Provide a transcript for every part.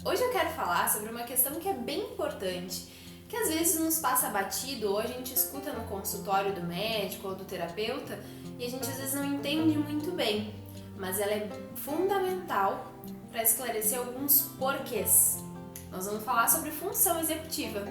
Hoje eu quero falar sobre uma questão que é bem importante, que às vezes nos passa batido ou a gente escuta no consultório do médico ou do terapeuta e a gente às vezes não entende muito bem, mas ela é fundamental para esclarecer alguns porquês. Nós vamos falar sobre função executiva.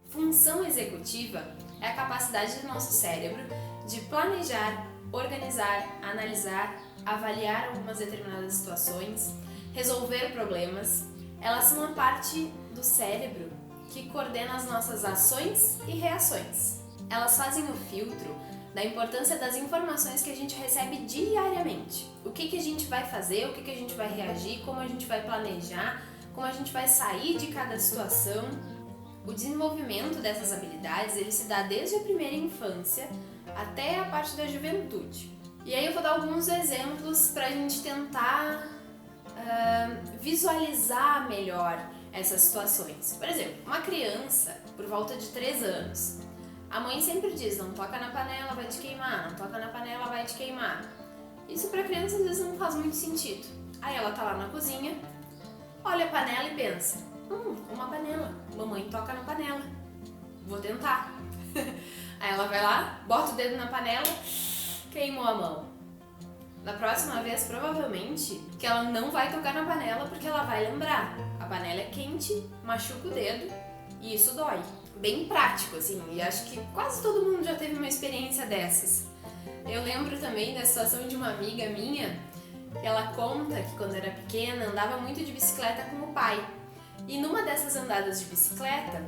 Função executiva é a capacidade do nosso cérebro de planejar, organizar, analisar, avaliar algumas determinadas situações, resolver problemas. Elas são a parte do cérebro que coordena as nossas ações e reações. Elas fazem o filtro da importância das informações que a gente recebe diariamente. O que a gente vai fazer, o que a gente vai reagir, como a gente vai planejar, como a gente vai sair de cada situação. O desenvolvimento dessas habilidades ele se dá desde a primeira infância até a parte da juventude. E aí eu vou dar alguns exemplos para a gente tentar visualizar melhor essas situações. Por exemplo, uma criança por volta de 3 anos, a mãe sempre diz, não toca na panela, vai te queimar, não toca na panela, vai te queimar. Isso para a criança às vezes não faz muito sentido. Aí ela tá lá na cozinha, olha a panela e pensa, uma panela, mamãe toca na panela, vou tentar. Aí ela vai lá, bota o dedo na panela, queimou a mão. Da próxima vez, provavelmente, que ela não vai tocar na panela porque ela vai lembrar. A panela é quente, machuca o dedo e isso dói. Bem prático, assim, e acho que quase todo mundo já teve uma experiência dessas. Eu lembro também da situação de uma amiga minha, que ela conta que quando era pequena andava muito de bicicleta com o pai. E numa dessas andadas de bicicleta,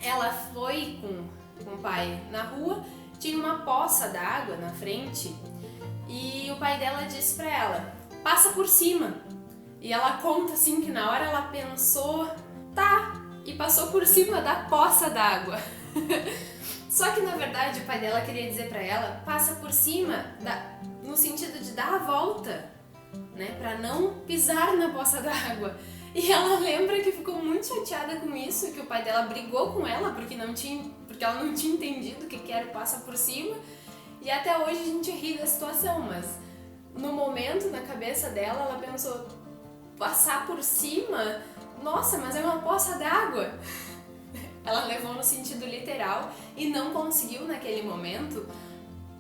ela foi com o pai na rua, tinha uma poça d'água na frente e o pai dela disse pra ela, passa por cima. E ela conta assim que na hora ela pensou, tá, e passou por cima da poça d'água. Só que na verdade o pai dela queria dizer pra ela, passa por cima, no sentido de dar a volta, né, pra não pisar na poça d'água. E ela lembra que ficou muito chateada com isso, que o pai dela brigou com ela porque ela não tinha entendido o que era passa por cima. E até hoje a gente ri da situação, mas no momento, na cabeça dela, ela pensou, passar por cima? Nossa, mas é uma poça d'água! Ela levou no sentido literal e não conseguiu naquele momento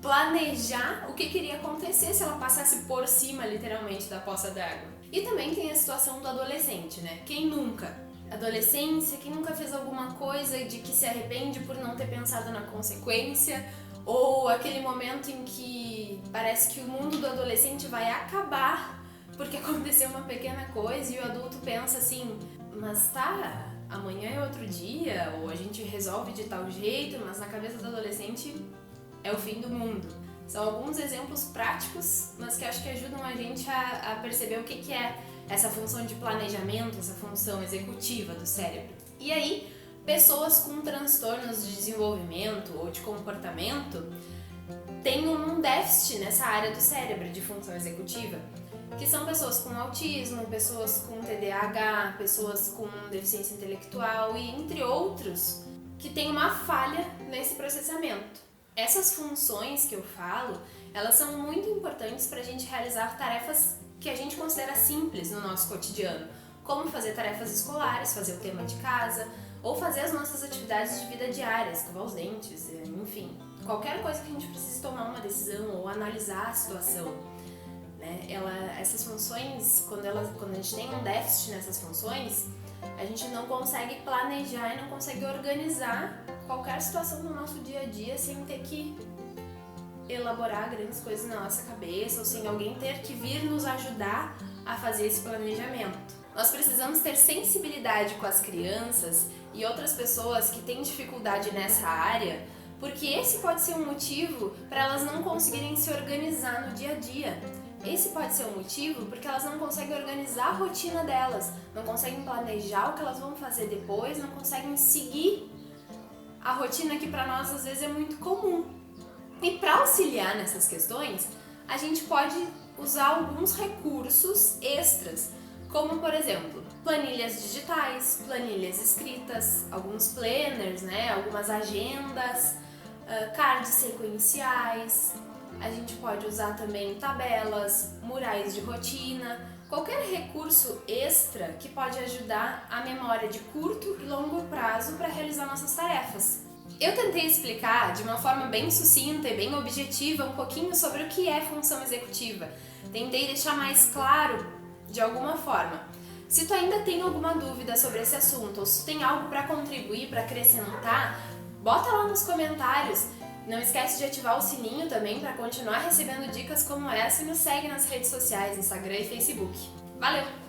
planejar o que iria acontecer se ela passasse por cima, literalmente, da poça d'água. E também tem a situação do adolescente, né? Quem nunca? Adolescência, quem nunca fez alguma coisa de que se arrepende por não ter pensado na consequência, ou aquele momento em que parece que o mundo do adolescente vai acabar porque aconteceu uma pequena coisa e o adulto pensa assim, mas tá, amanhã é outro dia, ou a gente resolve de tal jeito, mas na cabeça do adolescente é o fim do mundo. São alguns exemplos práticos, mas que acho que ajudam a gente a perceber o que é essa função de planejamento, essa função executiva do cérebro. E aí, pessoas com transtornos de desenvolvimento ou de comportamento têm um déficit nessa área do cérebro de função executiva, que são pessoas com autismo, pessoas com TDAH, pessoas com deficiência intelectual e entre outros, que têm uma falha nesse processamento. Essas funções que eu falo, elas são muito importantes para a gente realizar tarefas que a gente considera simples no nosso cotidiano, como fazer tarefas escolares, fazer o tema de casa, ou fazer as nossas atividades de vida diária, escovar os dentes, enfim, qualquer coisa que a gente precise tomar uma decisão ou analisar a situação. Né? Essas funções, quando a gente tem um déficit nessas funções, a gente não consegue planejar e não consegue organizar qualquer situação no nosso dia a dia sem ter que elaborar grandes coisas na nossa cabeça ou sem alguém ter que vir nos ajudar a fazer esse planejamento. Nós precisamos ter sensibilidade com as crianças e outras pessoas que têm dificuldade nessa área, porque esse pode ser um motivo para elas não conseguirem se organizar no dia a dia. Esse pode ser um motivo porque elas não conseguem organizar a rotina delas, não conseguem planejar o que elas vão fazer depois, não conseguem seguir a rotina que para nós às vezes é muito comum. E para auxiliar nessas questões, a gente pode usar alguns recursos extras, como por exemplo, planilhas digitais, planilhas escritas, alguns planners, né, algumas agendas, cards sequenciais, A gente pode usar também tabelas, murais de rotina, qualquer recurso extra que pode ajudar a memória de curto e longo prazo para realizar nossas tarefas. Eu tentei explicar de uma forma bem sucinta e bem objetiva um pouquinho sobre o que é função executiva. Tentei deixar mais claro de alguma forma. Se tu ainda tem alguma dúvida sobre esse assunto ou se tem algo para contribuir, para acrescentar, bota lá nos comentários. Não esquece de ativar o sininho também para continuar recebendo dicas como essa e nos segue nas redes sociais, Instagram e Facebook. Valeu!